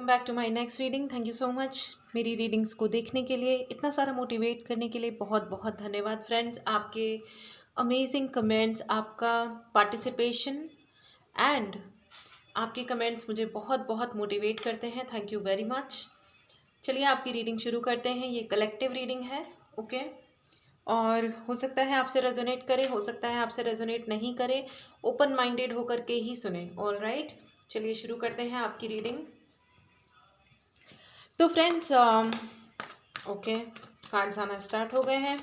Welcome back to my next reading. Thank you so much मेरी readings को देखने के लिए, इतना सारा मोटिवेट करने के लिए बहुत बहुत धन्यवाद फ्रेंड्स। आपके अमेजिंग कमेंट्स, आपका पार्टिसिपेशन एंड आपके कमेंट्स मुझे बहुत बहुत मोटिवेट करते हैं। Thank you very much. चलिए आपकी रीडिंग शुरू करते हैं। ये कलेक्टिव रीडिंग है, ओके और हो सकता है आपसे रेजोनेट करे, हो सकता है आपसे रेजोनेट नहीं करे। ओपन माइंडेड होकर के ही सुने। ऑल राइट, चलिए शुरू करते हैं आपकी रीडिंग। तो फ्रेंड्स ओके, कार्ड्स आना स्टार्ट हो गए हैं।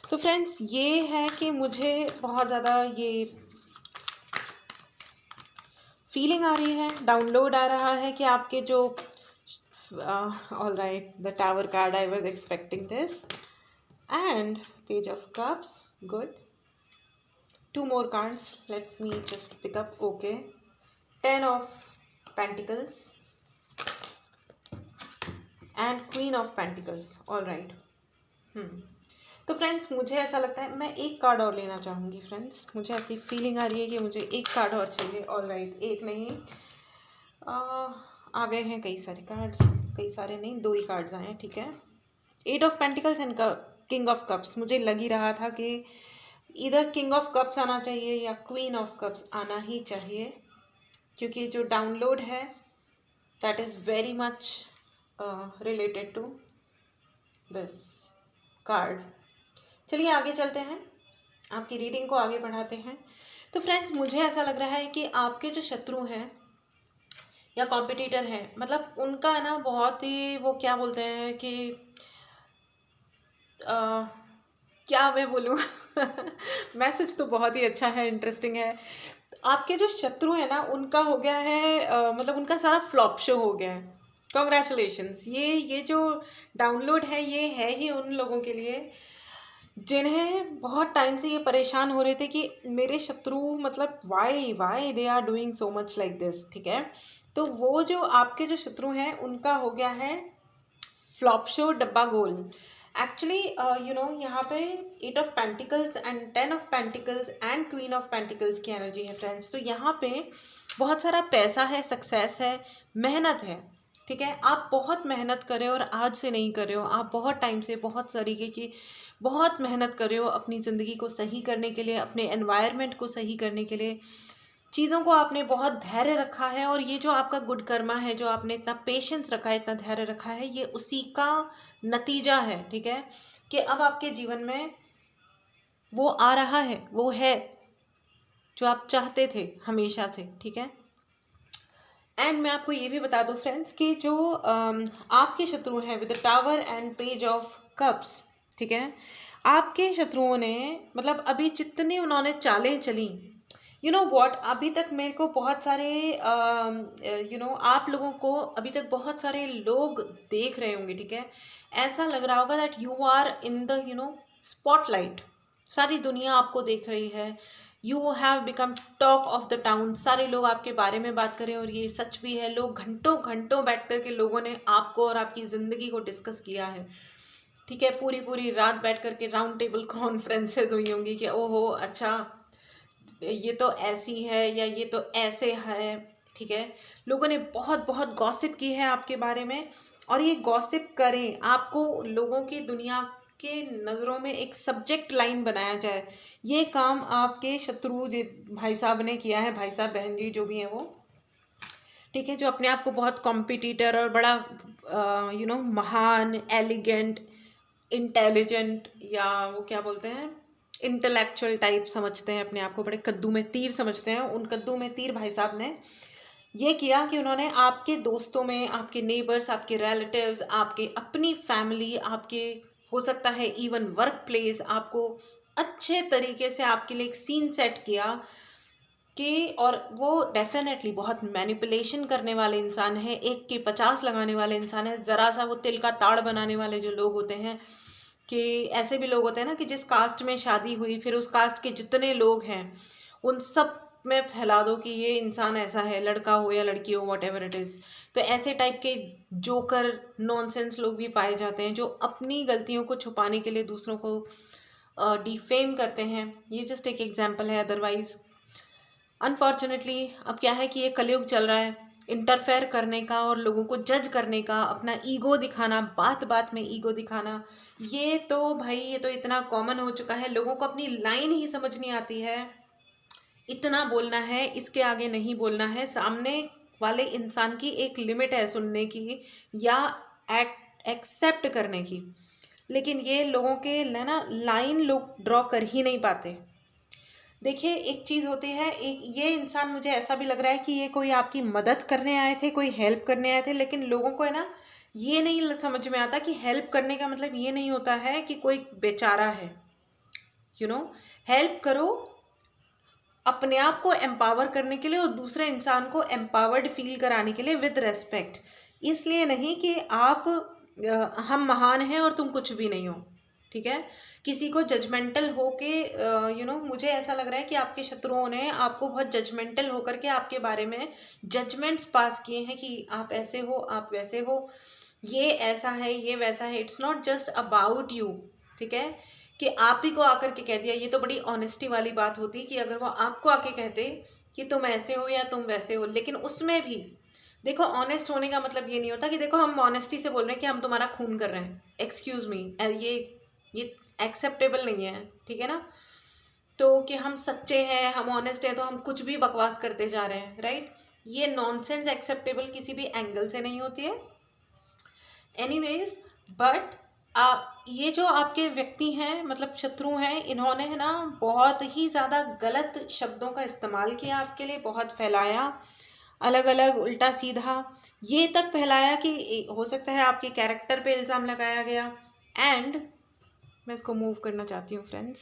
तो फ्रेंड्स ये है कि मुझे बहुत ज़्यादा ये फीलिंग आ रही है, डाउनलोड आ रहा है कि आपके जो all right, the tower card, I was expecting this and page of cups, good. Two more cards, let me just pick up. Okay, 10 of Pentacles and Queen of Pentacles. All right. तो friends मुझे ऐसा लगता है मैं एक card और लेना चाहूँगी। फ्रेंड्स मुझे ऐसी फीलिंग आ रही है कि मुझे एक कार्ड और चाहिए। ऑल राइट, एक नहीं, आ गए हैं कई सारे कार्ड्स, कई सारे नहीं, दो ही कार्ड्स आए हैं, ठीक है। 8 of pentacles and king of cups. मुझे लग ही रहा था कि इधर किंग ऑफ कप्स आना चाहिए या क्वीन ऑफ कप्स आना ही चाहिए, क्योंकि जो डाउनलोड है that is very much related to this card. चलिए आगे चलते हैं, आपकी रीडिंग को आगे बढ़ाते हैं। तो फ्रेंड्स मुझे ऐसा लग रहा है कि आपके जो शत्रु हैं या कॉम्पिटिटर हैं, मतलब उनका ना बहुत ही, वो क्या बोलते हैं कि क्या मैं बोलूँ मैसेज तो बहुत ही अच्छा है, इंटरेस्टिंग है। आपके जो शत्रु है ना उनका हो गया है मतलब उनका सारा फ्लॉप शो हो गया है। कॉन्ग्रेचुलेशंस। ये जो डाउनलोड है ये है ही उन लोगों के लिए जिन्हें बहुत टाइम से ये परेशान हो रहे थे कि मेरे शत्रु, मतलब why they are doing so much like this, ठीक है। तो वो जो आपके जो शत्रु हैं उनका हो गया है फ्लॉप शो, डब्बा गोल। एक्चुअली यहाँ पे 8 of pentacles and 10 of pentacles and queen of pentacles की एनर्जी है फ्रेंड्स। तो यहाँ पे बहुत सारा पैसा है, सक्सेस है, मेहनत है, ठीक है। आप बहुत मेहनत कर रहे हो और आज से नहीं कर रहे हो, आप बहुत टाइम से बहुत तरीके की बहुत मेहनत कर रहे हो अपनी ज़िंदगी को सही करने के लिए, अपने एनवायरनमेंट को सही करने के लिए। चीज़ों को आपने बहुत धैर्य रखा है और ये जो आपका गुड कर्मा है, जो आपने इतना पेशेंस रखा है, इतना धैर्य रखा है, ये उसी का नतीजा है, ठीक है। कि अब आपके जीवन में वो आ रहा है, वो है जो आप चाहते थे हमेशा से, ठीक है। एंड मैं आपको ये भी बता दूं फ्रेंड्स कि जो आपके शत्रु हैं with the tower and page of cups, ठीक है, आपके शत्रुओं ने मतलब अभी जितनी उन्होंने चालें चली, यू नो व्हाट, अभी तक मेरे को बहुत सारे आप लोगों को अभी तक बहुत सारे लोग देख रहे होंगे, ठीक है। ऐसा लग रहा होगा that you are in the spotlight. सारी दुनिया आपको देख रही है, you have become talk of the town. सारे लोग आपके बारे में बात करें और ये सच भी है। लोग घंटों घंटों बैठ कर के लोगों ने आपको और आपकी ज़िंदगी को डिस्कस किया है, ठीक है। पूरी पूरी रात बैठ कर के राउंड टेबल कॉन्फ्रेंसेज हुई होंगी कि ओहो अच्छा ये तो ऐसी है या ये तो ऐसे है, ठीक है। लोगों ने बहुत बहुत गॉसिप की है आपके बारे में, और ये गॉसिप करें, आपको लोगों की दुनिया के नज़रों में एक सब्जेक्ट लाइन बनाया जाए, ये काम आपके शत्रु जी भाई साहब ने किया है, भाई साहब बहन जी जो भी हैं वो, ठीक है। जो अपने आप को बहुत कॉम्पिटिटर और बड़ा महान, एलिगेंट, इंटेलिजेंट, या वो क्या बोलते हैं, इंटेलेक्चुअल टाइप समझते हैं अपने आप को, बड़े कद्दू में तीर समझते हैं। उन कद्दू में तीर भाई साहब ने ये किया कि उन्होंने आपके दोस्तों में, आपके नेबर्स, आपके रिलेटिव्स, आपके अपनी फैमिली, आपके हो सकता है इवन वर्क प्लेस, आपको अच्छे तरीके से आपके लिए एक सीन सेट किया कि, और वो डेफिनेटली बहुत मैनिपुलेशन करने वाले इंसान है, एक के 50 लगाने वाले इंसान है। ज़रा सा वो तिल का ताड़ बनाने वाले जो लोग होते हैं, कि ऐसे भी लोग होते हैं ना कि जिस कास्ट में शादी हुई फिर उस कास्ट के जितने लोग हैं उन सब में फैला दो कि ये इंसान ऐसा है, लड़का हो या लड़की हो, वॉट एवर इट इज़। तो ऐसे टाइप के जोकर नॉनसेंस लोग भी पाए जाते हैं जो अपनी गलतियों को छुपाने के लिए दूसरों को डिफेम करते हैं। ये जस्ट एक एग्जाम्पल है, अदरवाइज अनफॉर्चुनेटली अब क्या है कि ये कलयुग चल रहा है, इंटरफेयर करने का और लोगों को जज करने का, अपना ईगो दिखाना, बात बात में ईगो दिखाना, ये तो भाई ये तो इतना कॉमन हो चुका है। लोगों को अपनी लाइन ही समझ नहीं आती है। इतना बोलना है, इसके आगे नहीं बोलना है। सामने वाले इंसान की एक लिमिट है सुनने की या एक्सेप्ट करने की, लेकिन ये लोगों के ना लाइन लोग ड्रॉ कर ही नहीं पाते। देखिए एक चीज़ होती है, एक ये इंसान मुझे ऐसा भी लग रहा है कि ये कोई आपकी मदद करने आए थे, कोई हेल्प करने आए थे, लेकिन लोगों को है ना ये नहीं समझ में आता कि हेल्प करने का मतलब ये नहीं होता है कि कोई बेचारा है। हेल्प करो अपने आप को एम्पावर करने के लिए और दूसरे इंसान को एम्पावर्ड फील कराने के लिए विद रेस्पेक्ट। इसलिए नहीं कि आप हम महान हैं और तुम कुछ भी नहीं हो, ठीक है। किसी को जजमेंटल हो के मुझे ऐसा लग रहा है कि आपके शत्रुओं ने आपको बहुत जजमेंटल होकर के आपके बारे में जजमेंट्स पास किए हैं कि आप ऐसे हो, आप वैसे हो, ये ऐसा है, ये वैसा है। It's not just about you, ठीक है, कि आप ही को आकर के कह दिया। ये तो बड़ी ऑनेस्टी वाली बात होती कि अगर वो आपको आके कहते कि तुम ऐसे हो या तुम वैसे हो। लेकिन उसमें भी देखो, ऑनेस्ट होने का मतलब ये नहीं होता कि देखो हम ऑनेस्टी से बोल रहे हैं कि हम तुम्हारा खून कर रहे हैं। एक्सक्यूज़ मी, ये एक्सेप्टेबल नहीं है, ठीक है ना। तो कि हम सच्चे हैं, हम ऑनेस्ट हैं, तो हम कुछ भी बकवास करते जा रहे हैं, राइट। ये नॉनसेंस एक्सेप्टेबल किसी भी एंगल से नहीं होती है। एनीवेज, बट ये जो आपके व्यक्ति हैं, मतलब शत्रु हैं, इन्होंने है ना बहुत ही ज़्यादा गलत शब्दों का इस्तेमाल किया आपके लिए, बहुत फैलाया, अलग अलग उल्टा सीधा, ये तक फैलाया कि हो सकता है आपके कैरेक्टर पे इल्ज़ाम लगाया गया। एंड मैं इसको मूव करना चाहती हूँ फ्रेंड्स,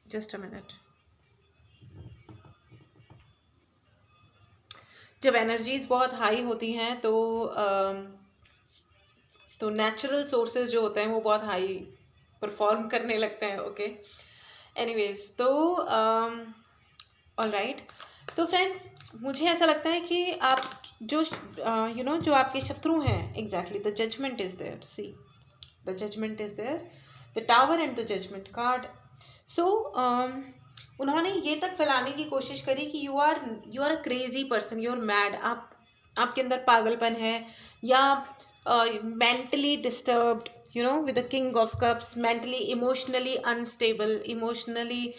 जस्ट अ मिनट। जब एनर्जीज बहुत हाई होती हैं तो नेचुरल सोर्सेज जो होते हैं वो बहुत हाई परफॉर्म करने लगते हैं। ओके, एनीवेज, तो ऑल राइट। तो फ्रेंड्स, मुझे ऐसा लगता है कि आप जो जो आपके शत्रु हैं, exactly the judgement is there, see the judgement is there, the tower and the judgement card. So उन्होंने ये तक फैलाने की कोशिश करी कि you are a crazy person, you are mad, आपके अंदर पागलपन है, या mentally disturbed, with the king of cups, mentally emotionally unstable, emotionally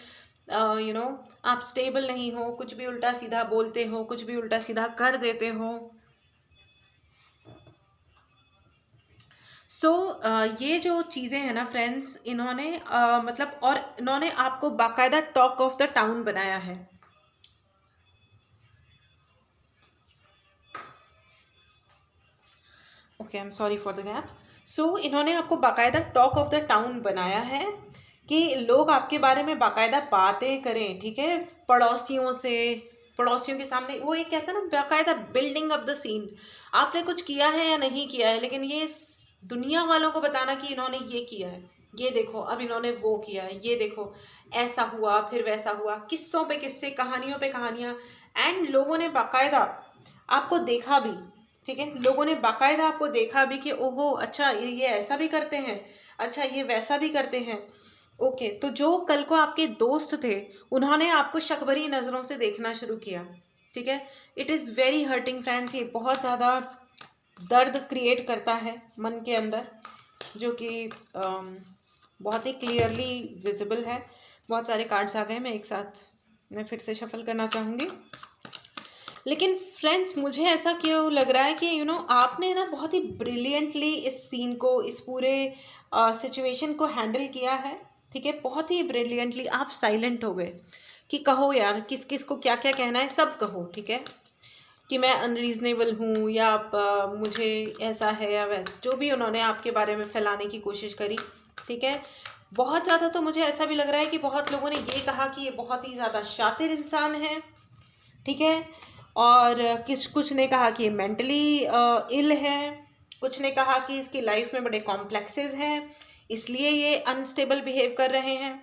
आप स्टेबल नहीं हो, कुछ भी उल्टा सीधा बोलते हो, कुछ भी उल्टा सीधा कर देते हो। सो ये जो चीज़ें हैं ना फ्रेंड्स, इन्होंने मतलब, और इन्होंने आपको बाकायदा टॉक ऑफ द टाउन बनाया है। Okay, I am sorry for the gap. So इन्होंने आपको बाकायदा टॉक ऑफ द टाउन बनाया है कि लोग आपके बारे में बाकायदा बातें करें, ठीक है, पड़ोसियों से, पड़ोसियों के सामने। वो ये कहता है ना, बाकायदा बिल्डिंग अप द सीन। आपने कुछ किया है या नहीं किया है, लेकिन ये दुनिया वालों को बताना कि इन्होंने ये किया है, ये देखो अब इन्होंने वो किया है, ये देखो ऐसा हुआ फिर वैसा हुआ, किस्सों पे किस्से, कहानियों पे कहानियाँ। एंड लोगों ने बाकायदा आपको देखा भी, ठीक है, लोगों ने बाकायदा आपको देखा भी कि ओहो अच्छा ये ऐसा भी करते हैं, अच्छा ये वैसा भी करते हैं। ओके, तो जो कल को आपके दोस्त थे, उन्होंने आपको शक भरी नज़रों से देखना शुरू किया, ठीक है। It is very hurting friends, ये बहुत ज़्यादा दर्द क्रिएट करता है मन के अंदर, जो कि बहुत ही क्लियरली विजिबल है। बहुत सारे कार्ड्स आ गए, मैं एक साथ मैं फिर से शफल करना चाहूँगी। लेकिन फ्रेंड्स, मुझे ऐसा क्यों लग रहा है कि आपने ना बहुत ही ब्रिलियंटली इस सीन को, इस पूरे सिचुएशन को हैंडल किया है, ठीक है, बहुत ही ब्रिलियंटली। आप साइलेंट हो गए कि कहो यार, किस किस को क्या क्या कहना है, सब कहो, ठीक है, कि मैं अनरीज़नेबल हूँ, या आप मुझे ऐसा है या वैसा, जो भी उन्होंने आपके बारे में फैलाने की कोशिश करी, ठीक है। बहुत ज़्यादा तो मुझे ऐसा भी लग रहा है कि बहुत लोगों ने ये कहा कि ये बहुत ही ज़्यादा शातिर इंसान है, ठीक है, और कुछ ने कहा कि ये मेंटली इल है, कुछ ने कहा कि इसकी लाइफ में बड़े कॉम्प्लेक्सेस हैं, इसलिए ये अनस्टेबल बिहेव कर रहे हैं,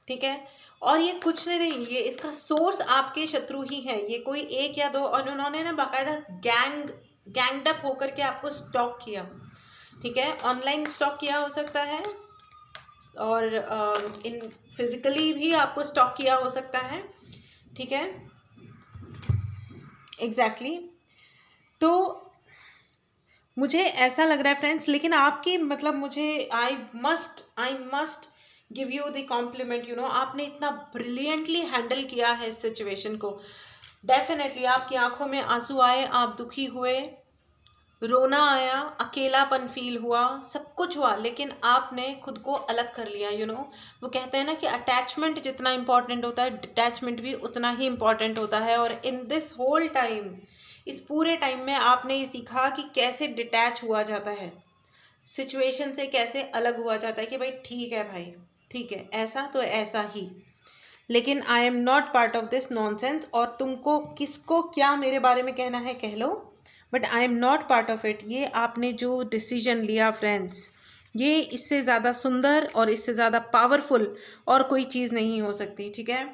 ठीक है। और ये कुछ नहीं, ये इसका सोर्स आपके शत्रु ही हैं, ये कोई एक या दो, और उन्होंने ना बाकायदा गैंगड अप होकर के आपको स्टॉक किया, ठीक है, ऑनलाइन स्टॉक किया हो सकता है, और इन फिजिकली भी आपको स्टॉक किया हो सकता है, ठीक है, एग्जैक्टली। तो मुझे ऐसा लग रहा है फ्रेंड्स, लेकिन आपकी मतलब मुझे I must give you the compliment, आपने इतना ब्रिलियंटली हैंडल किया है इस सिचुएशन को। डेफिनेटली आपकी आंखों में आंसू आए, आप दुखी हुए, रोना आया, अकेलापन फील हुआ, सब कुछ हुआ, लेकिन आपने खुद को अलग कर लिया। वो कहते हैं ना कि अटैचमेंट जितना इंपॉर्टेंट होता है, डिटैचमेंट भी उतना ही इंपॉर्टेंट होता है। और इन दिस होल टाइम, इस पूरे टाइम में आपने ये सीखा कि कैसे डिटैच हुआ जाता है सिचुएशन से, कैसे अलग हुआ जाता है कि भाई ठीक है, भाई ठीक है, ऐसा तो ऐसा ही, लेकिन आई am not part of this nonsense. और तुमको किसको क्या मेरे बारे में कहना है कह लो, but I am not part of it. ये आपने जो डिसीजन लिया फ्रेंड्स, ये इससे ज़्यादा सुंदर और इससे ज़्यादा पावरफुल और कोई चीज़ नहीं हो सकती, ठीक है।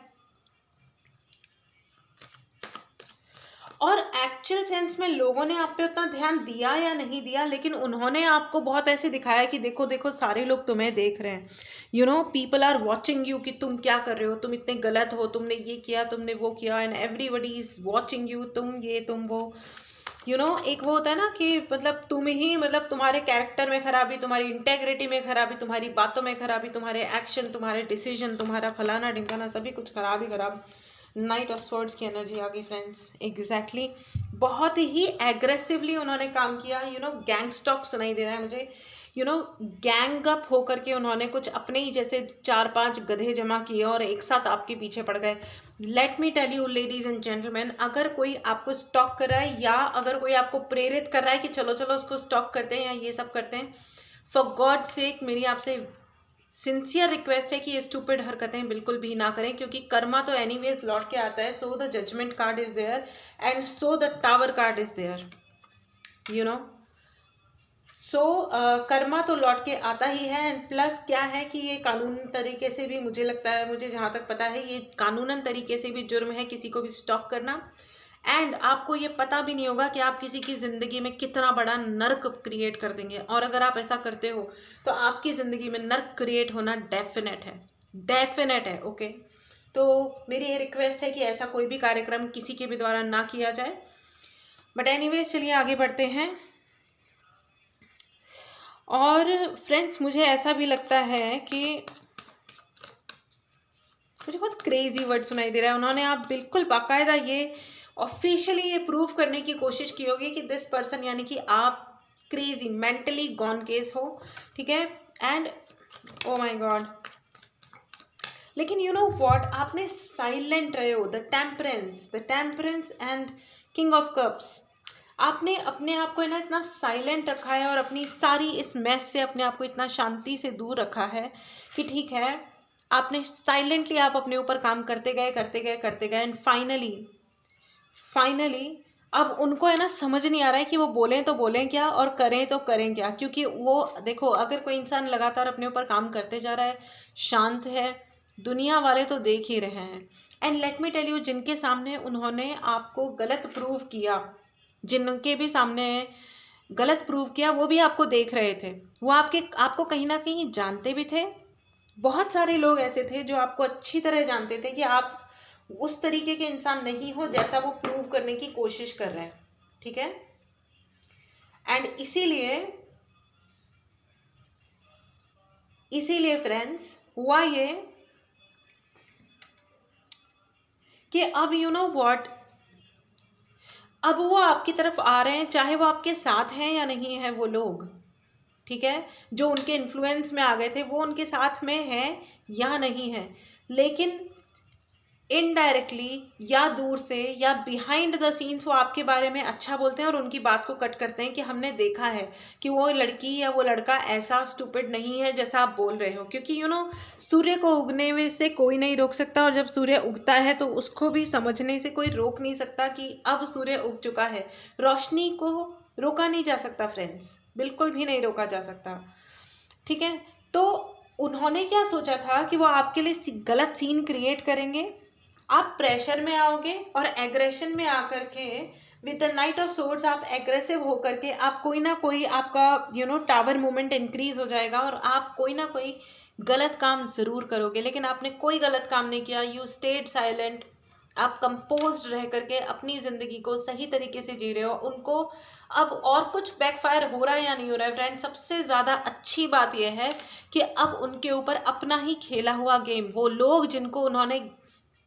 और एक्चुअल सेंस में लोगों ने आप पे उतना ध्यान दिया या नहीं दिया, लेकिन उन्होंने आपको बहुत ऐसे दिखाया कि देखो देखो सारे लोग तुम्हें देख रहे हैं, पीपल आर वॉचिंग यू, कि तुम क्या कर रहे हो, तुम इतने गलत हो, तुमने ये किया, तुमने वो किया, and everybody is watching you, तुम ये तुम वो। एक वो होता है ना कि मतलब तुम ही, मतलब तुम्हारे कैरेक्टर में खराबी, तुम्हारी इंटेग्रिटी में खराबी, तुम्हारी बातों में खराबी, तुम्हारे एक्शन, तुम्हारे डिसीजन, तुम्हारा फलाना ढिमकाना, सभी कुछ खराब ही खराब। नाइट ऑफ स्वॉर्ड्स की एनर्जी आ गई फ्रेंड्स, एग्जैक्टली। बहुत ही एग्रेसिवली उन्होंने काम किया, गैंग स्टॉक सुनाई दे रहा है मुझे, गैंग अप होकर के उन्होंने कुछ अपने ही जैसे 4-5 गधे जमा किए और एक साथ आपके पीछे पड़ गए। Let me tell you ladies and gentleman, अगर कोई आपको स्टॉक कर रहा है या अगर कोई आपको प्रेरित कर रहा है कि चलो चलो उसको स्टॉक करते हैं या ये सब करते हैं, फॉर गॉड सेक मेरी आपसे सिंसियर रिक्वेस्ट है कि ये स्टूपिड हरकतें बिल्कुल भी ना करें, क्योंकि कर्मा तो एनीवेज लौट के आता है। So the judgement card is there and so the tower card is there, so karma तो लौट के आता ही है। एंड प्लस क्या है कि ये कानूनी तरीके से भी, मुझे लगता है, मुझे जहाँ तक पता है, ये कानूनन तरीके से भी जुर्म है किसी को भी स्टॉक करना। एंड आपको ये पता भी नहीं होगा कि आप किसी की ज़िंदगी में कितना बड़ा नर्क क्रिएट कर देंगे, और अगर आप ऐसा करते हो तो आपकी ज़िंदगी में नर्क क्रिएट होना डेफिनेट है, डेफिनेट है। ओके, तो मेरी ये रिक्वेस्ट है कि ऐसा कोई भी कार्यक्रम किसी के भी द्वारा ना किया जाए। बट एनीवेज चलिए आगे बढ़ते हैं। और फ्रेंड्स मुझे ऐसा भी लगता है कि मुझे बहुत क्रेजी वर्ड सुनाई दे रहा है, उन्होंने आप बिल्कुल बाकायदा ये ऑफिशियली ये प्रूव करने की कोशिश की होगी कि दिस पर्सन, यानी कि आप क्रेजी मेंटली गॉन केस हो, ठीक है। एंड ओ माय गॉड, लेकिन व्हाट, आपने साइलेंट रहे हो। The temperance and king of cups, आपने अपने आप को इतना साइलेंट रखा है और अपनी सारी इस मैस से अपने आप को इतना शांति से दूर रखा है कि ठीक है, आपने साइलेंटली आप अपने ऊपर काम करते गए करते गए करते गए, एंड फाइनली अब उनको समझ नहीं आ रहा है कि वो बोलें तो बोलें क्या और करें तो करें क्या। क्योंकि वो देखो, अगर कोई इंसान लगातार अपने ऊपर काम करते जा रहा है, शांत है, दुनिया वाले तो देख ही रहे हैं। And let me tell you, जिनके सामने उन्होंने आपको गलत प्रूव किया, जिनके भी सामने गलत प्रूव किया, वो भी आपको देख रहे थे, वो आपको कहीं ना कहीं जानते भी थे। बहुत सारे लोग ऐसे थे जो आपको अच्छी तरह जानते थे कि आप उस तरीके के इंसान नहीं हो जैसा वो प्रूव करने की कोशिश कर रहे हैं, ठीक है। एंड इसीलिए फ्रेंड्स हुआ ये कि अब व्हाट, अब वो आपकी तरफ आ रहे हैं, चाहे वो आपके साथ हैं या नहीं है वो लोग, ठीक है। जो उनके इन्फ्लुएंस में आ गए थे वो उनके साथ में है या नहीं है, लेकिन इनडायरेक्टली या दूर से या बिहाइंड द सीन्स वो आपके बारे में अच्छा बोलते हैं और उनकी बात को कट करते हैं कि हमने देखा है कि वो लड़की या वो लड़का ऐसा स्टूपिड नहीं है जैसा आप बोल रहे हो। क्योंकि सूर्य को उगने में से कोई नहीं रोक सकता, और जब सूर्य उगता है तो उसको भी समझने से कोई रोक नहीं सकता कि अब सूर्य उग चुका है। रोशनी को रोका नहीं जा सकता फ्रेंड्स, बिल्कुल भी नहीं रोका जा सकता, ठीक है। तो उन्होंने क्या सोचा था कि वो आपके लिए गलत सीन क्रिएट करेंगे, आप प्रेशर में आओगे और एग्रेशन में आकर के with the night of swords आप एग्रेसिव होकर के आप कोई ना कोई आपका टावर मूवमेंट इंक्रीज हो जाएगा और आप कोई ना कोई गलत काम ज़रूर करोगे। लेकिन आपने कोई गलत काम नहीं किया, यू स्टेड साइलेंट, आप कंपोज्ड रह करके अपनी ज़िंदगी को सही तरीके से जी रहे हो। उनको अब और कुछ बैकफायर हो रहा है या नहीं हो रहा है फ्रेंड, सबसे ज़्यादा अच्छी बात यह है कि अब उनके ऊपर अपना ही खेला हुआ गेम, वो लोग जिनको उन्होंने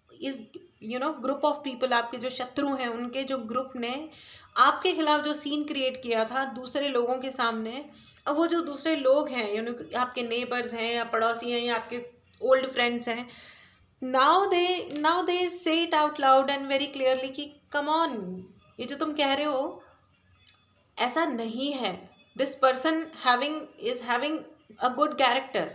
इस ग्रुप ऑफ पीपल, आपके जो शत्रु हैं उनके जो ग्रुप ने आपके खिलाफ जो सीन क्रिएट किया था दूसरे लोगों के सामने, अब वो जो दूसरे लोग हैं आपके नेबर्स हैं या पड़ोसी हैं या आपके ओल्ड फ्रेंड्स हैं, नाउ दे से it out loud and very clearly कि कम ऑन, ये जो तुम कह रहे हो ऐसा नहीं है। This person is having a good character,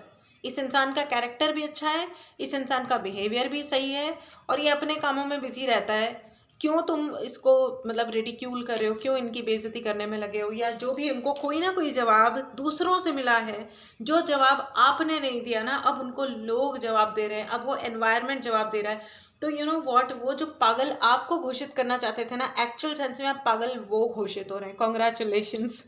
इस इंसान का कैरेक्टर भी अच्छा है, इस इंसान का बिहेवियर भी सही है, और ये अपने कामों में बिजी रहता है। क्यों तुम इसको मतलब रिडिक्यूल कर रहे हो, क्यों इनकी बेइज्जती करने में लगे हो, या जो भी उनको कोई ना कोई जवाब दूसरों से मिला है, जो जवाब आपने नहीं दिया ना, अब उनको लोग जवाब दे रहे हैं, अब वो एनवायरनमेंट जवाब दे रहा है। तो व्हाट, वो जो पागल आपको घोषित करना चाहते थे ना, एक्चुअल सेंस में आप पागल वो घोषित हो रहे हैं। Congratulations.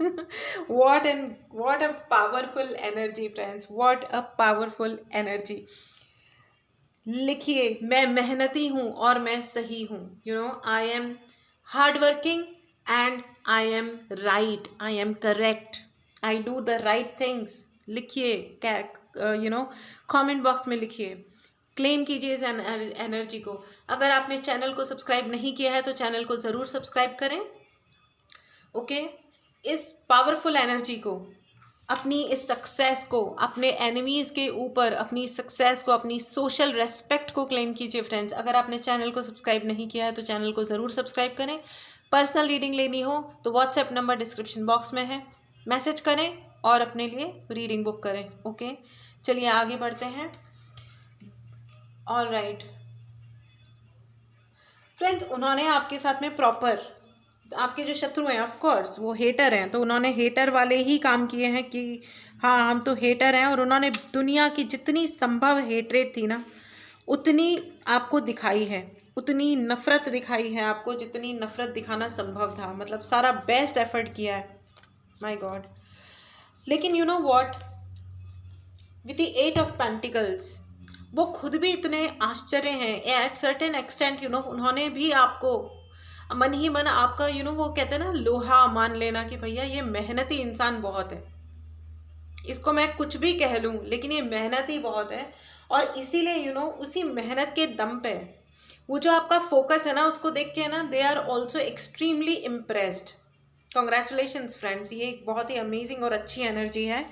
What a powerful energy friends, what a powerful energy. लिखिए, मैं मेहनती हूँ और मैं सही हूँ, I am hard working and I am right, I am correct, I do the right things. लिखिए, कमेंट बॉक्स में लिखिए, क्लेम कीजिए इस एनर्जी को। अगर आपने चैनल को सब्सक्राइब नहीं किया है तो चैनल को ज़रूर सब्सक्राइब करें। ओके, इस पावरफुल एनर्जी को, अपनी इस सक्सेस को, अपने एनिमीज़ के ऊपर अपनी सक्सेस को, अपनी सोशल रेस्पेक्ट को क्लेम कीजिए फ्रेंड्स। अगर आपने चैनल को सब्सक्राइब नहीं किया है तो चैनल को ज़रूर सब्सक्राइब करें। पर्सनल रीडिंग लेनी हो तो व्हाट्सएप नंबर डिस्क्रिप्शन बॉक्स में है, मैसेज करें और अपने लिए रीडिंग बुक करें। ओके, चलिए आगे बढ़ते हैं। ऑल राइट फ्रेंड्स, उन्होंने आपके साथ में प्रॉपर, आपके जो शत्रु हैं ऑफ कोर्स वो हेटर हैं, तो उन्होंने हेटर वाले ही काम किए हैं कि हाँ हम तो हेटर हैं, और उन्होंने दुनिया की जितनी संभव हेटरेट थी ना उतनी आपको दिखाई है, उतनी नफ़रत दिखाई है आपको जितनी नफ़रत दिखाना संभव था, मतलब सारा बेस्ट एफर्ट किया है। My god. लेकिन you know what, with the 8 of pentacles वो खुद भी इतने आश्चर्य हैं एट सर्टेन एक्सटेंट, उन्होंने भी आपको मन ही मन आपका वो कहते हैं ना लोहा मान लेना कि भैया ये मेहनती इंसान बहुत है, इसको मैं कुछ भी कह लूँ लेकिन ये मेहनती बहुत है, और इसीलिए उसी मेहनत के दम पे वो जो आपका फोकस है ना उसको देख के ना they are also extremely impressed. Congratulations friends, ये एक बहुत ही अमेजिंग और अच्छी एनर्जी है,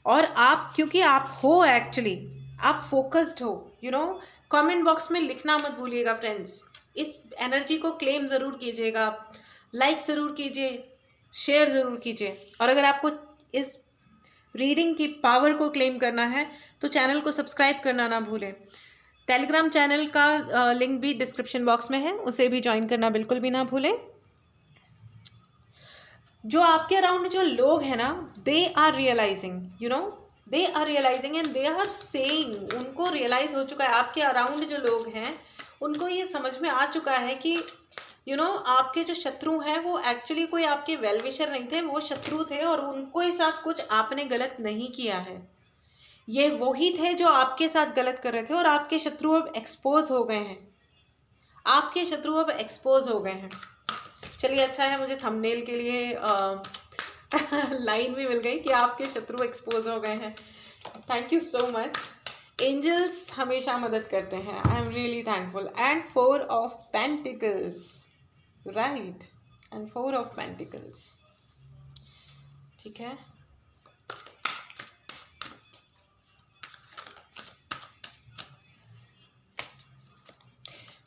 और आप क्योंकि आप हो एक्चुअली, आप फोकस्ड हो। कमेंट बॉक्स में लिखना मत भूलिएगा फ्रेंड्स, इस एनर्जी को क्लेम ज़रूर कीजिएगा, आप लाइक ज़रूर कीजिए, शेयर ज़रूर कीजिए, और अगर आपको इस रीडिंग की पावर को क्लेम करना है तो चैनल को सब्सक्राइब करना ना भूलें। टेलीग्राम चैनल का लिंक भी डिस्क्रिप्शन बॉक्स में है, उसे भी ज्वाइन करना बिल्कुल भी ना भूलें। जो आपके अराउंड जो लोग हैं ना, they are realising, they are realising and they are saying, उनको रियलाइज हो चुका है, आपके अराउंड जो लोग हैं उनको ये समझ में आ चुका है कि आपके जो शत्रु हैं वो एक्चुअली कोई आपके वेल विशर नहीं थे, वो शत्रु थे, और उनको साथ कुछ आपने गलत नहीं किया है, ये वही थे जो आपके साथ गलत कर रहे थे, और आपके शत्रु अब एक्सपोज हो गए हैं, आपके शत्रु अब एक्सपोज हो गए हैं। चलिए अच्छा है, मुझे थंबनेल के लिए लाइन भी मिल गई कि आपके शत्रु एक्सपोज हो गए हैं। Thank you so much. Angels हमेशा मदद करते हैं, I am really thankful. And 4 of pentacles, right, and 4 of pentacles, ठीक है।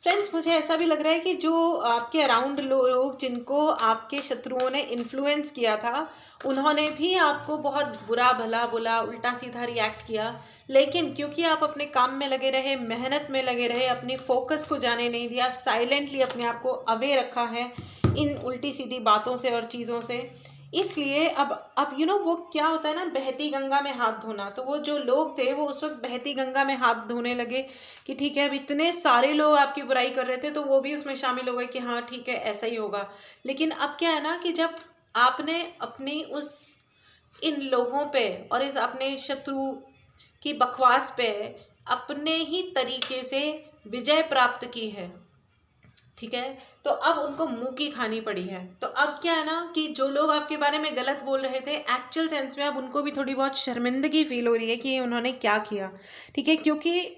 फ्रेंड्स, मुझे ऐसा भी लग रहा है कि जो आपके अराउंड लोग जिनको आपके शत्रुओं ने इन्फ्लुएंस किया था उन्होंने भी आपको बहुत बुरा भला बोला, उल्टा सीधा रिएक्ट किया, लेकिन क्योंकि आप अपने काम में लगे रहे, मेहनत में लगे रहे, अपने फोकस को जाने नहीं दिया, साइलेंटली अपने आप को अवे रखा है इन उल्टी सीधी बातों से और चीज़ों से, इसलिए अब वो क्या होता है ना, बहती गंगा में हाथ धोना, तो वो जो लोग थे वो उस वक्त बहती गंगा में हाथ धोने लगे कि ठीक है, अब इतने सारे लोग आपकी बुराई कर रहे थे तो वो भी उसमें शामिल हो गए कि हाँ ठीक है ऐसा ही होगा। लेकिन अब क्या है ना कि जब आपने अपनी इन लोगों पे और इस अपने शत्रु की बकवास पे अपने ही तरीके से विजय प्राप्त की है, ठीक है। तो अब उनको मुंह की खानी पड़ी है। तो अब क्या है ना कि जो लोग आपके बारे में गलत बोल रहे थे, एक्चुअल सेंस में अब उनको भी थोड़ी बहुत शर्मिंदगी फील हो रही है कि उन्होंने क्या किया। ठीक है, क्योंकि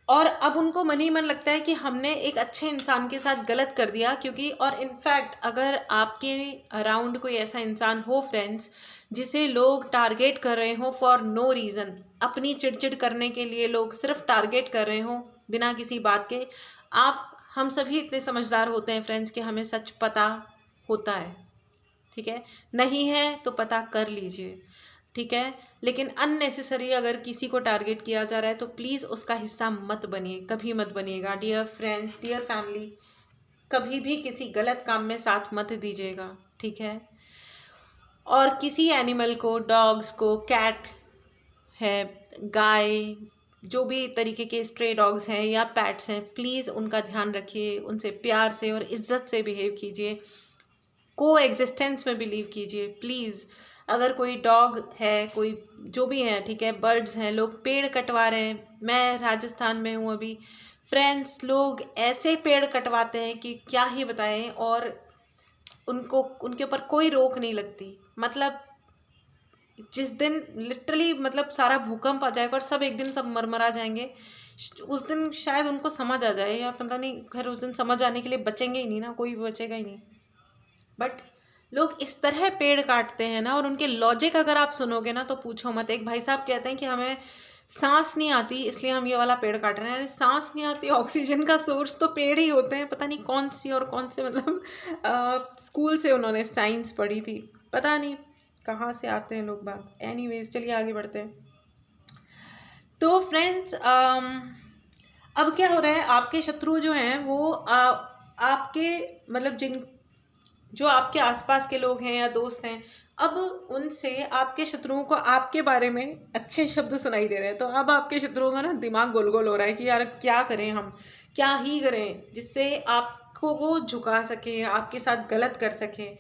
और अब उनको मन ही मन लगता है कि हमने एक अच्छे इंसान के साथ गलत कर दिया। क्योंकि और इनफैक्ट अगर आपके अराउंड कोई ऐसा इंसान हो फ्रेंड्स, जिसे लोग टारगेट कर रहे हो फॉर नो रीज़न, अपनी चिड़चिड़ करने के लिए लोग सिर्फ टारगेट कर रहे हो बिना किसी बात के, आप हम सभी इतने समझदार होते हैं फ्रेंड्स कि हमें सच पता होता है। ठीक है, नहीं है तो पता कर लीजिए। ठीक है, लेकिन अननेसेसरी अगर किसी को टारगेट किया जा रहा है तो प्लीज़ उसका हिस्सा मत बनिए, कभी मत बनिएगा। डियर फ्रेंड्स, डियर फैमिली, कभी भी किसी गलत काम में साथ मत दीजिएगा। ठीक है, और किसी एनिमल को, डॉग्स को, कैट है, गाय, जो भी तरीके के स्ट्रे डॉग्स हैं या पैट्स हैं, प्लीज़ उनका ध्यान रखिए, उनसे प्यार से और इज्जत से बिहेव कीजिए, को एग्जिस्टेंस में बिलीव कीजिए प्लीज़। अगर कोई डॉग है, कोई जो भी है, ठीक है, बर्ड्स हैं, लोग पेड़ कटवा रहे हैं, मैं राजस्थान में हूँ अभी फ्रेंड्स, लोग ऐसे पेड़ कटवाते हैं कि क्या ही बताएं, और उनको उनके ऊपर कोई रोक नहीं लगती। मतलब जिस दिन लिटरली मतलब सारा भूकंप आ जाएगा और सब एक दिन सब मरमरा जाएंगे, उस दिन शायद उनको समझ आ जाए, या पता नहीं, खैर उस दिन समझ आने के लिए बचेंगे ही नहीं ना, कोई बचेगा ही नहीं। बट लोग इस तरह पेड़ काटते हैं ना, और उनके लॉजिक अगर आप सुनोगे ना तो पूछो मत। एक भाई साहब कहते हैं कि हमें सांस नहीं आती इसलिए हम ये वाला पेड़ काट रहे हैं। अरे सांस नहीं आती, ऑक्सीजन का सोर्स तो पेड़ ही होते हैं। पता नहीं कौन सी और कौन से मतलब स्कूल से उन्होंने साइंस पढ़ी थी, पता नहीं कहाँ से आते हैं लोग बाग। एनीवेज, चलिए आगे बढ़ते हैं। तो फ्रेंड्स, अब क्या हो रहा है, आपके शत्रु जो हैं वो आपके मतलब जो आपके आसपास के लोग हैं या दोस्त हैं, अब उनसे आपके शत्रुओं को आपके बारे में अच्छे शब्द सुनाई दे रहे हैं। तो अब आपके शत्रुओं का ना दिमाग गोल गोल हो रहा है कि यार क्या करें, हम क्या ही करें जिससे आपको वो झुका सके, आपके साथ गलत कर सके।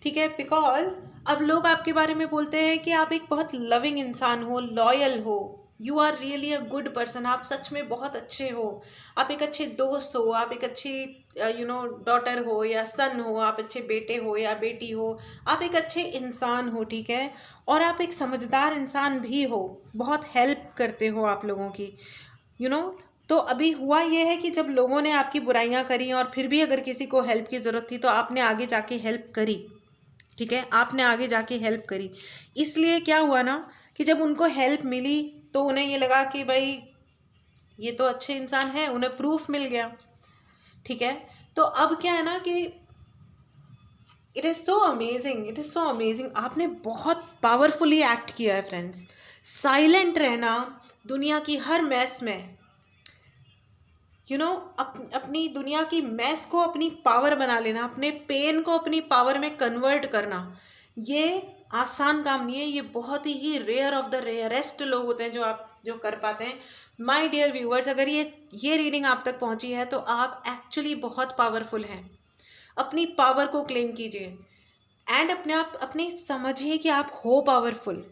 ठीक है, बिकॉज अब लोग आपके बारे में बोलते हैं कि आप एक बहुत लविंग इंसान हो, लॉयल हो, you are really a good person, आप सच में बहुत अच्छे हो, आप एक अच्छे दोस्त हो, आप एक अच्छी डॉटर हो या सन हो, आप अच्छे बेटे हो या बेटी हो, आप एक अच्छे इंसान हो। ठीक है, और आप एक समझदार इंसान भी हो, बहुत हेल्प करते हो आप लोगों की, यू नो तो अभी हुआ ये है कि जब लोगों ने आपकी बुराइयां करी और फिर भी अगर किसी को हेल्प की ज़रूरत थी तो आपने आगे जाके हेल्प करी। ठीक है, आपने आगे जाके हेल्प करी। इसलिए क्या हुआ ना कि जब उनको हेल्प मिली तो उन्हें ये लगा कि भाई ये तो अच्छे इंसान है, उन्हें प्रूफ मिल गया। ठीक है, तो अब क्या है ना कि it is so amazing, it is so amazing, आपने बहुत पावरफुली एक्ट किया है फ्रेंड्स। साइलेंट रहना दुनिया की हर मैस में, अपनी दुनिया की मैस को अपनी पावर बना लेना, अपने पेन को अपनी पावर में कन्वर्ट करना, ये आसान काम नहीं है। ये बहुत ही रेयर ऑफ द रेयरेस्ट लोग होते हैं जो कर पाते हैं। माय डियर व्यूअर्स, अगर ये रीडिंग आप तक पहुंची है तो आप एक्चुअली बहुत पावरफुल हैं। अपनी पावर को क्लेम कीजिए एंड अपने समझिए कि आप हो पावरफुल।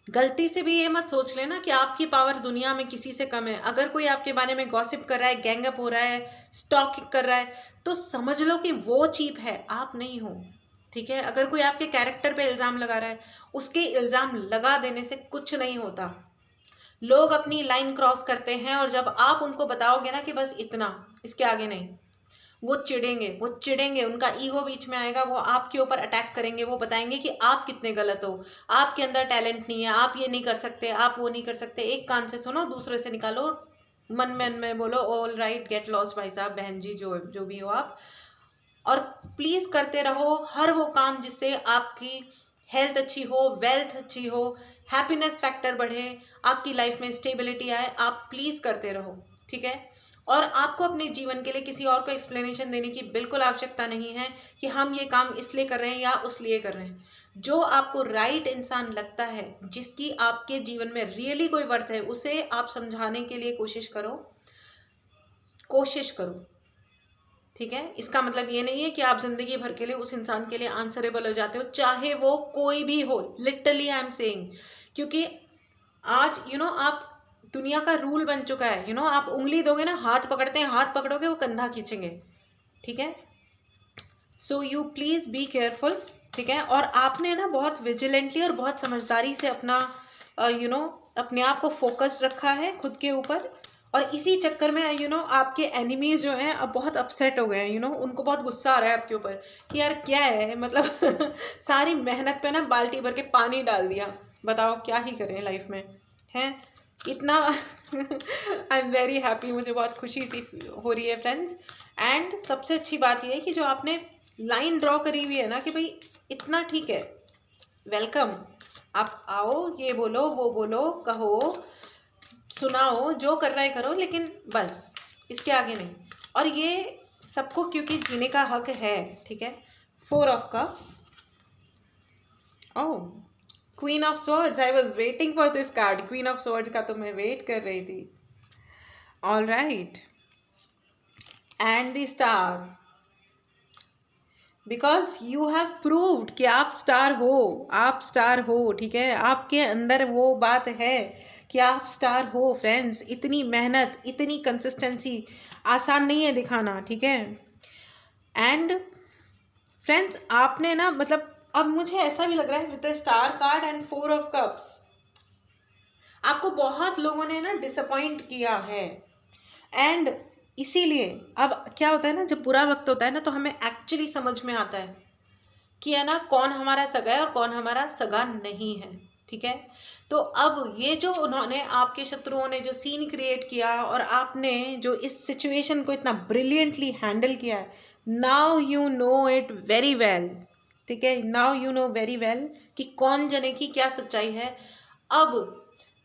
गलती से भी ये मत सोच लेना कि आपकी पावर दुनिया में किसी से कम है। अगर कोई आपके बारे में गॉसिप कर रहा है, गैंगअप हो रहा है, स्टॉकिंग कर रहा है, तो समझ लो कि वो चीप है, आप नहीं हो। ठीक है, अगर कोई आपके कैरेक्टर पे इल्ज़ाम लगा रहा है, उसके इल्ज़ाम लगा देने से कुछ नहीं होता। लोग अपनी लाइन क्रॉस करते हैं और जब आप उनको बताओगे ना कि बस इतना, इसके आगे नहीं, वो चिढ़ेंगे, उनका ईगो बीच में आएगा, वो आपके ऊपर अटैक करेंगे, वो बताएंगे कि आप कितने गलत हो, आपके अंदर टैलेंट नहीं है, आप ये नहीं कर सकते, आप वो नहीं कर सकते। एक कान से सुनो, दूसरे से निकालो, मन में बोलो ऑल राइट, गेट लॉस्ट भाई साहब, बहन जी, जो भी हो आप। और प्लीज़ करते रहो हर वो काम जिससे आपकी हेल्थ अच्छी हो, वेल्थ अच्छी हो, हैप्पीनेस फैक्टर बढ़े, आपकी लाइफ में स्टेबिलिटी आए, आप प्लीज़ करते रहो। ठीक है, और आपको अपने जीवन के लिए किसी और को एक्सप्लेनेशन देने की बिल्कुल आवश्यकता नहीं है कि हम ये काम इसलिए कर रहे हैं या उस लिए कर रहे हैं। जो आपको राइट इंसान लगता है, जिसकी आपके जीवन में रियली कोई वर्थ है, उसे आप समझाने के लिए कोशिश करो। ठीक है, इसका मतलब ये नहीं है कि आप जिंदगी भर के लिए उस इंसान के लिए आंसरेबल हो जाते हो, चाहे वो कोई भी हो। लिटरली आई एम सेइंग, क्योंकि आज आप दुनिया का रूल बन चुका है। आप उंगली दोगे ना, हाथ पकड़ते हैं, हाथ पकड़ोगे वो कंधा खींचेंगे, ठीक है। So you please be careful, ठीक है। और आपने ना बहुत विजिलेंटली और बहुत समझदारी से अपना अपने आप को फोकस्ड रखा है खुद के ऊपर। और इसी चक्कर में आपके एनिमीज जो हैं अब बहुत अपसेट हो गए हैं। उनको बहुत गुस्सा आ रहा है आपके ऊपर कि यार क्या है, मतलब सारी मेहनत पे ना बाल्टी भर के पानी डाल दिया। बताओ क्या ही करें लाइफ में, हैं इतना। आई एम वेरी हैप्पी, मुझे बहुत खुशी सी हो रही है फ्रेंड्स। एंड सबसे अच्छी बात यह है कि जो आपने लाइन ड्रॉ करी हुई है ना कि भाई इतना ठीक है, वेलकम, आप आओ, ये बोलो वो बोलो, कहो, सुनाओ, जो करना है करो, लेकिन बस इसके आगे नहीं। और ये सबको क्योंकि जीने का हक है, ठीक है। 4 of cups, oh queen of swords, I was waiting for this card. Queen of swords का तो मैं वेट कर रही थी। All right, and the star, because you have proved कि आप स्टार हो, आप स्टार हो, ठीक है। आपके अंदर वो बात है कि आप स्टार हो फ्रेंड्स। इतनी मेहनत, इतनी कंसिस्टेंसी आसान नहीं है दिखाना, ठीक है। एंड फ्रेंड्स आपने ना, मतलब अब मुझे ऐसा भी लग रहा है with the star card and 4 of cups, आपको बहुत लोगों ने ना डिसअपॉइंट किया है। एंड इसीलिए अब क्या होता है ना, जब बुरा वक्त होता है ना तो हमें एक्चुअली समझ में आता है कि है ना कौन हमारा सगा है और कौन हमारा सगा नहीं है, ठीक है। तो अब ये जो उन्होंने, आपके शत्रुओं ने जो सीन क्रिएट किया और आपने जो इस सिचुएशन को इतना ब्रिलियंटली हैंडल किया है, now you know it very well, ठीक है। Now you know very well कि कौन जने की क्या सच्चाई है। अब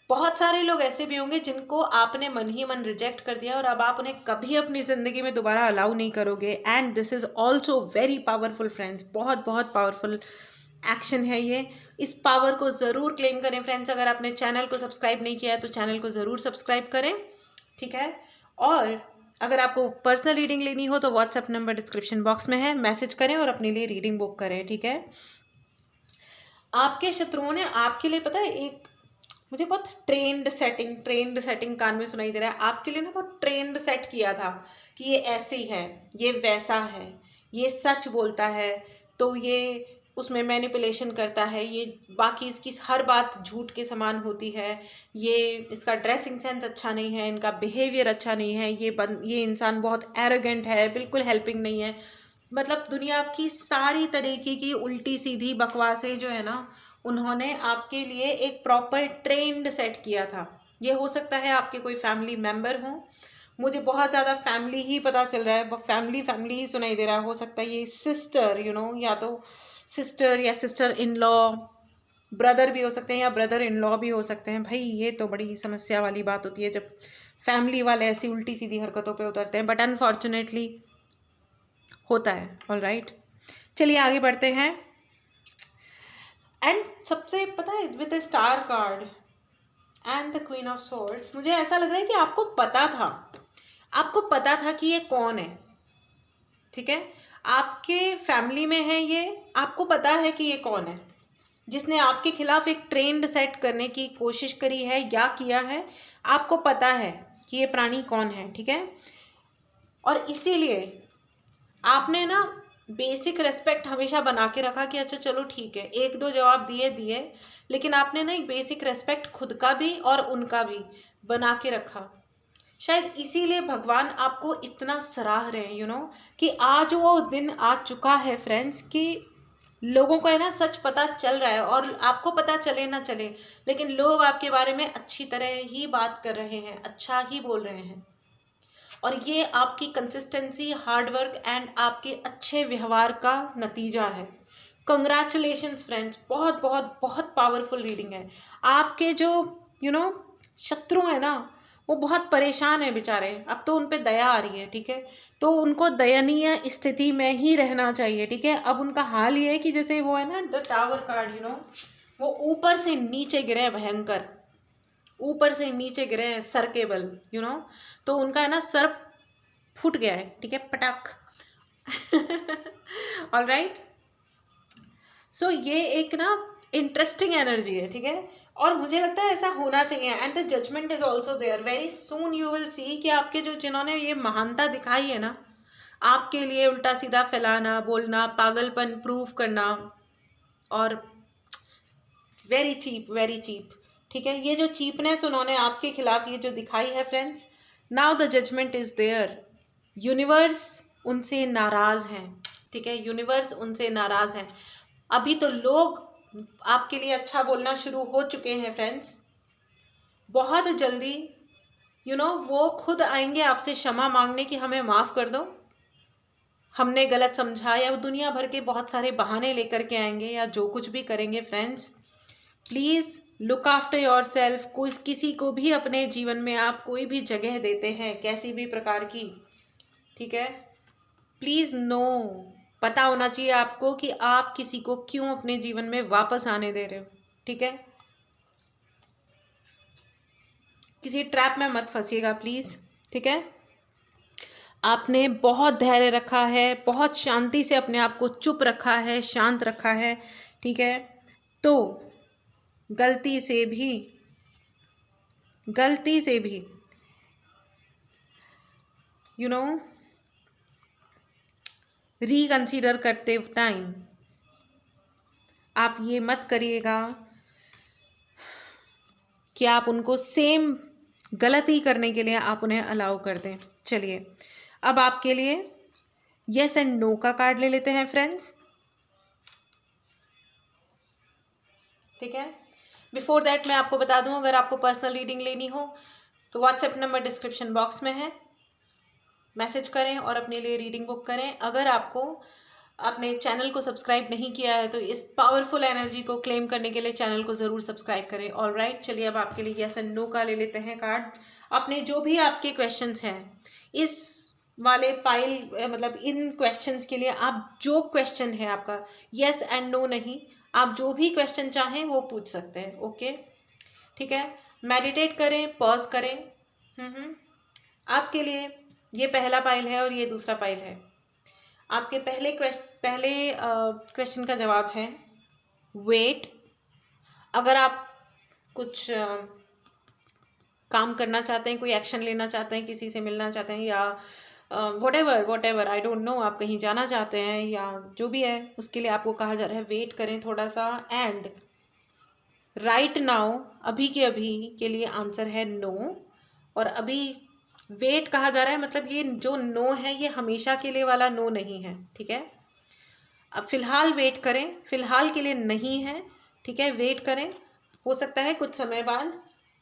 बहुत सारे लोग ऐसे भी होंगे जिनको आपने मन ही मन रिजेक्ट कर दिया और अब आप उन्हें कभी अपनी ज़िंदगी में दोबारा अलाउ नहीं करोगे। And this is also very powerful friends, बहुत बहुत पावरफुल एक्शन है ये। इस पावर को ज़रूर क्लेम करें फ्रेंड्स। अगर आपने चैनल को सब्सक्राइब नहीं किया है तो चैनल को ज़रूर सब्सक्राइब करें, ठीक है। और अगर आपको पर्सनल रीडिंग लेनी हो तो व्हाट्सएप नंबर डिस्क्रिप्शन बॉक्स में है, मैसेज करें और अपने लिए रीडिंग बुक करें, ठीक है। आपके शत्रुओं ने आपके लिए, पता है, एक मुझे बहुत ट्रेंड सेटिंग कान में सुनाई दे रहा है, आपके लिए ना बहुत ट्रेंड सेट किया था कि ये ऐसे ही है, ये वैसा है, ये सच बोलता है तो ये उसमें मैनिपुलेशन करता है, ये बाकी इसकी हर बात झूठ के समान होती है, ये इसका ड्रेसिंग सेंस अच्छा नहीं है, इनका बिहेवियर अच्छा नहीं है, ये इंसान बहुत एरोगेंट है, बिल्कुल हेल्पिंग नहीं है। मतलब दुनिया की सारी तरीके की उल्टी सीधी बकवासें जो है ना, उन्होंने आपके लिए एक प्रॉपर ट्रेंड सेट किया था। ये हो सकता है आपके कोई फैमिली मेम्बर हो, मुझे बहुत ज़्यादा फैमिली ही पता चल रहा है, फैमिली ही सुनाई दे रहा है। हो सकता है ये सिस्टर, या तो सिस्टर या सिस्टर इन लॉ, ब्रदर भी हो सकते हैं या ब्रदर इन लॉ भी हो सकते हैं। भाई ये तो बड़ी समस्या वाली बात होती है जब फैमिली वाले ऐसी उल्टी सीधी हरकतों पे उतरते हैं, बट अनफॉर्चुनेटली होता है। ऑल राइट, चलिए आगे बढ़ते हैं। एंड सबसे पता है with the star card and the queen of swords, मुझे ऐसा लग रहा है कि आपको पता था कि ये कौन है, ठीक है। आपके फैमिली में है ये, आपको पता है कि ये कौन है जिसने आपके खिलाफ एक ट्रेंड सेट करने की कोशिश करी है या किया है। आपको पता है कि ये प्राणी कौन है, ठीक है। और इसीलिए आपने ना बेसिक रेस्पेक्ट हमेशा बना के रखा कि अच्छा चलो ठीक है, एक दो जवाब दिए, लेकिन आपने ना एक बेसिक रेस्पेक्ट खुद का भी और उनका भी बना के रखा। शायद इसीलिए भगवान आपको इतना सराह रहे हैं, कि आज वो दिन आ चुका है फ्रेंड्स कि लोगों को है ना सच पता चल रहा है। और आपको पता चले ना चले, लेकिन लोग आपके बारे में अच्छी तरह ही बात कर रहे हैं, अच्छा ही बोल रहे हैं। और ये आपकी कंसिस्टेंसी, हार्डवर्क एंड आपके अच्छे व्यवहार का नतीजा है। कंग्रेचुलेशंस फ्रेंड्स, बहुत बहुत बहुत पावरफुल रीडिंग है। आपके जो शत्रु है ना, वो बहुत परेशान है बेचारे, अब तो उन पे दया आ रही है, ठीक है। तो उनको दयनीय स्थिति में ही रहना चाहिए, ठीक है। अब उनका हाल ये है कि जैसे वो है ना द टावर कार्ड, वो ऊपर से नीचे गिरे हैं, भयंकर ऊपर से नीचे गिरे हैं, सर केबल, तो उनका है ना सर फूट गया है, ठीक है, पटाख। ऑल राइट, सो ये एक ना इंटरेस्टिंग एनर्जी है, ठीक है। और मुझे लगता है ऐसा होना चाहिए। And the judgement is also there, very soon you will see कि आपके जो जिन्होंने ये महानता दिखाई है ना, आपके लिए उल्टा सीधा फैलाना, बोलना, पागलपन प्रूव करना, और वेरी चीप, वेरी चीप। ठीक है, ये जो चीपनेस उन्होंने आपके खिलाफ ये जो दिखाई है friends, now the judgement is there. Universe उनसे नाराज है। ठीक है, यूनिवर्स उनसे नाराज है। अभी तो लोग आपके लिए अच्छा बोलना शुरू हो चुके हैं फ्रेंड्स। बहुत जल्दी वो खुद आएंगे आपसे क्षमा मांगने की, हमें माफ़ कर दो, हमने गलत समझा, या वो दुनिया भर के बहुत सारे बहाने लेकर के आएंगे, या जो कुछ भी करेंगे friends. Please look after your self. कोई किसी को भी अपने जीवन में आप कोई भी जगह देते हैं कैसी भी प्रकार की, ठीक है, प्लीज़ नो, पता होना चाहिए आपको कि आप किसी को क्यों अपने जीवन में वापस आने दे रहे हो। ठीक है, किसी ट्रैप में मत फंसिएगा प्लीज़। ठीक है, आपने बहुत धैर्य रखा है, बहुत शांति से अपने आप को चुप रखा है, शांत रखा है। ठीक है, तो गलती से भी रिकंसीडर करते टाइम आप ये मत करिएगा कि आप उनको सेम गलती करने के लिए आप उन्हें अलाउ कर दें। चलिए, अब आपके लिए यस एंड नो का कार्ड ले लेते हैं फ्रेंड्स। ठीक है, बिफोर दैट मैं आपको बता दूं, अगर आपको पर्सनल रीडिंग लेनी हो तो व्हाट्सएप नंबर डिस्क्रिप्शन बॉक्स में है, मैसेज करें और अपने लिए रीडिंग बुक करें। अगर आपको अपने चैनल को सब्सक्राइब नहीं किया है तो इस पावरफुल एनर्जी को क्लेम करने के लिए चैनल को ज़रूर सब्सक्राइब करें। ऑलराइट, चलिए अब आपके लिए यस एंड नो का ले लेते हैं कार्ड। अपने जो भी आपके क्वेश्चंस हैं इस वाले पाइल, मतलब इन क्वेश्चंस के लिए आप जो क्वेश्चन है आपका, यस एंड नो नहीं, आप जो भी क्वेश्चन चाहें वो पूछ सकते हैं। ओके, ठीक है, मेडिटेट करें, पॉज करें। आपके लिए ये पहला पाइल है और ये दूसरा पाइल है। आपके पहले क्वेश्चन का जवाब है वेट। अगर आप कुछ काम करना चाहते हैं, कोई एक्शन लेना चाहते हैं, किसी से मिलना चाहते हैं, या what ever I don't know, आप कहीं जाना चाहते हैं या जो भी है, उसके लिए आपको कहा जा रहा है वेट करें थोड़ा सा। एंड राइट नाउ, अभी के लिए आंसर है नो, और अभी वेट कहा जा रहा है, मतलब ये जो नो है ये हमेशा के लिए वाला नो नहीं है। ठीक है, अब फिलहाल वेट करें, फिलहाल के लिए नहीं है। ठीक है, वेट करें, हो सकता है कुछ समय बाद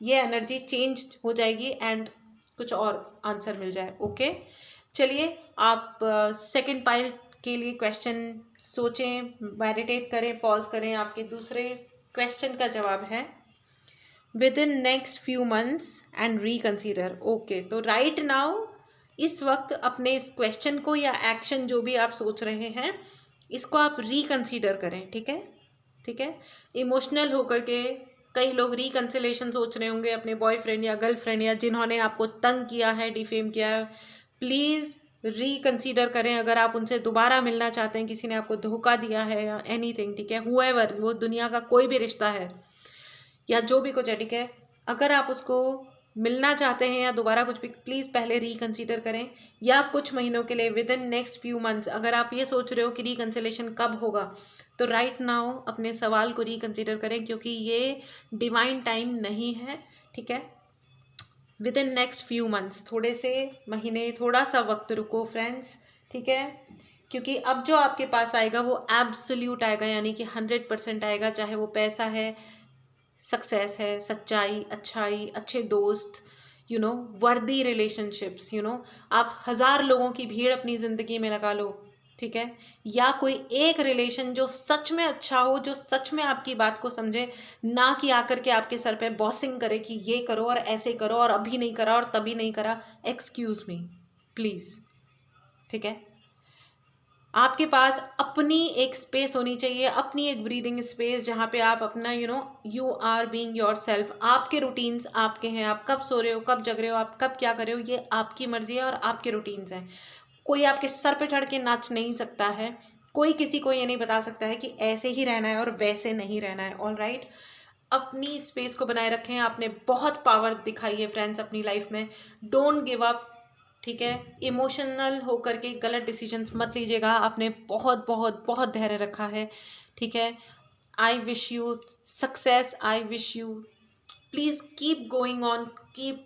ये एनर्जी चेंज हो जाएगी एंड कुछ और आंसर मिल जाए। ओके, चलिए आप सेकंड पाइल के लिए क्वेश्चन सोचें, मेडिटेट करें, पॉज करें। आपके दूसरे क्वेश्चन का जवाब है within next few months and reconsider. Okay, तो राइट नाउ इस वक्त अपने इस क्वेश्चन को या एक्शन जो भी आप सोच रहे हैं इसको आप रिकंसीडर करें। ठीक है, ठीक है, इमोशनल होकर के कई लोग रिकंसिलेशन सोच रहे होंगे अपने बॉयफ्रेंड या गर्लफ्रेंड या जिन्होंने आपको तंग किया है, डिफेम किया है, प्लीज़ रिकंसीडर करें। अगर आप उनसे दोबारा मिलना चाहते हैं, किसी ने आपको धोखा दिया है या एनीथिंग, ठीक है, हुएवर, वो दुनिया का कोई भी रिश्ता है या जो भी कुछ है, ठीक है, अगर आप उसको मिलना चाहते हैं या दोबारा कुछ भी, प्लीज़ पहले रिकंसीडर करें। या कुछ महीनों के लिए with in next few months अगर आप ये सोच रहे हो कि रिकंसिलेशन कब होगा, तो राइट नाउ अपने सवाल को रिकंसीडर करें, क्योंकि ये डिवाइन टाइम नहीं है। ठीक है, with in next few months, थोड़े से महीने, थोड़ा सा वक्त रुको फ्रेंड्स। ठीक है, क्योंकि अब जो आपके पास आएगा वो एब्सोल्यूट आएगा, यानी कि 100% आएगा, चाहे वो पैसा है, सक्सेस है, सच्चाई, अच्छाई, अच्छे दोस्त, वर्दी रिलेशनशिप्स, आप 1000 लोगों की भीड़ अपनी ज़िंदगी में लगा लो, ठीक है, या कोई एक रिलेशन जो सच में अच्छा हो, जो सच में आपकी बात को समझे, ना कि आकर के आपके सर पे बॉसिंग करे कि ये करो और ऐसे करो और अभी नहीं करा और तभी नहीं करा। Excuse me please. ठीक है, आपके पास अपनी एक स्पेस होनी चाहिए, अपनी एक ब्रीदिंग स्पेस, जहाँ पे आप अपना you are being yourself. आपके रूटीन्स आपके हैं, आप कब सो रहे हो, कब जग रहे हो, आप कब क्या कर रहे हो, ये आपकी मर्जी है और आपके रूटीन्स हैं। कोई आपके सर पे चढ़ के नाच नहीं सकता है, कोई किसी को ये नहीं बता सकता है कि ऐसे ही रहना है और वैसे नहीं रहना है। ऑल राइट, अपनी स्पेस को बनाए रखें। आपने बहुत पावर दिखाई है फ्रेंड्स अपनी लाइफ में। डोंट गिव अप, ठीक है। इमोशनल होकर के गलत डिसीजंस मत लीजिएगा। आपने बहुत बहुत बहुत धैर्य रखा है, ठीक है। I wish you success, I wish you please keep going on, keep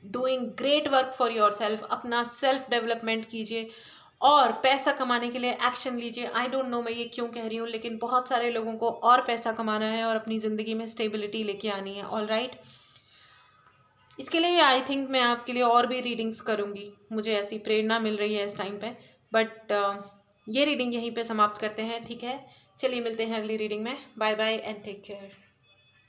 doing great work for your self. अपना सेल्फ डेवलपमेंट कीजिए और पैसा कमाने के लिए एक्शन लीजिए। आई डोंट नो मैं ये क्यों कह रही हूँ, लेकिन बहुत सारे लोगों को और पैसा कमाना है और अपनी ज़िंदगी में स्टेबिलिटी लेके आनी है। ऑल राइट, इसके लिए आई थिंक मैं आपके लिए और भी रीडिंग्स करूँगी, मुझे ऐसी प्रेरणा मिल रही है इस टाइम पे। बट ये रीडिंग यहीं पे समाप्त करते हैं, ठीक है। चलिए मिलते हैं अगली रीडिंग में। Bye bye and take care.